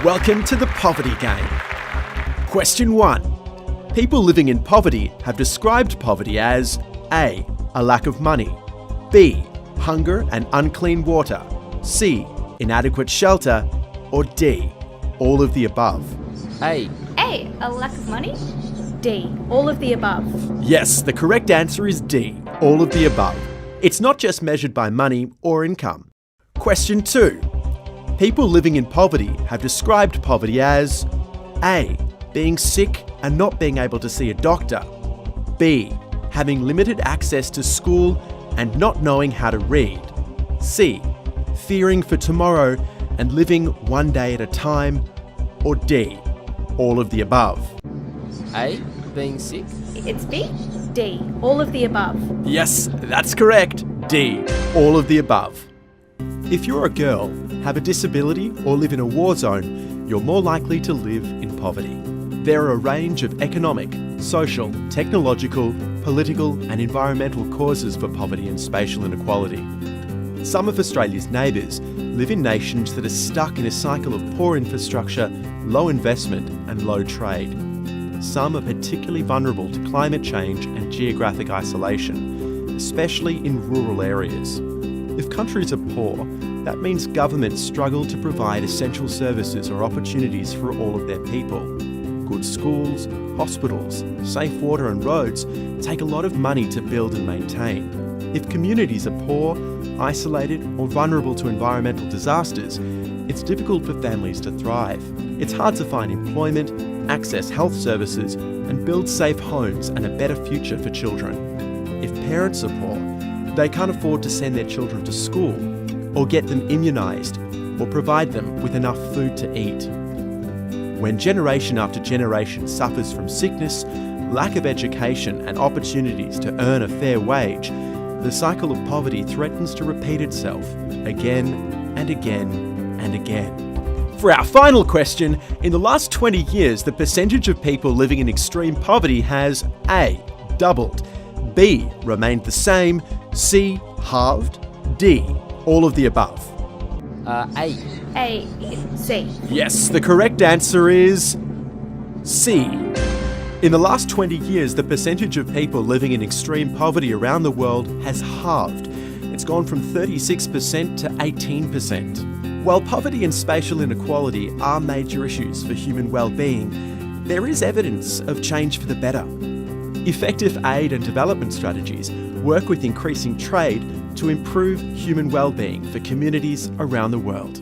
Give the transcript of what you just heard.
Welcome to the Poverty Game. Question 1. People living in poverty have described poverty as A. A lack of money, B. Hunger and unclean water, C. Inadequate shelter, or D. All of the above. A. A lack of money? D. All of the above. Yes, the correct answer is D. All of the above. It's not just measured by money or income. Question 2. People living in poverty have described poverty as A. Being sick and not being able to see a doctor, B. Having limited access to school and not knowing how to read, C. Fearing for tomorrow and living one day at a time, or D. All of the above. A. Being sick. It's B. D. All of the above. Yes, that's correct. D. All of the above. If you're a girl, have a disability or live in a war zone, you're more likely to live in poverty. There are a range of economic, social, technological, political and environmental causes for poverty and spatial inequality. Some of Australia's neighbours live in nations that are stuck in a cycle of poor infrastructure, low investment and low trade. Some are particularly vulnerable to climate change and geographic isolation, especially in rural areas. If countries are poor, that means governments struggle to provide essential services or opportunities for all of their people. Good schools, hospitals, safe water and roads take a lot of money to build and maintain. If communities are poor, isolated or vulnerable to environmental disasters, it's difficult for families to thrive. It's hard to find employment, access health services and build safe homes and a better future for children. If parents are poor, they can't afford to send their children to school or get them immunised or provide them with enough food to eat. When generation after generation suffers from sickness, lack of education and opportunities to earn a fair wage, the cycle of poverty threatens to repeat itself again and again and again. For our final question, in the last 20 years, the percentage of people living in extreme poverty has A. doubled, B. remained the same, C. halved, D. all of the above. A. C. Yes, the correct answer is C. In the last 20 years, the percentage of people living in extreme poverty around the world has halved. It's gone from 36% to 18%. While poverty and spatial inequality are major issues for human well-being, there is evidence of change for the better. Effective aid and development strategies work with increasing trade to improve human well-being for communities around the world.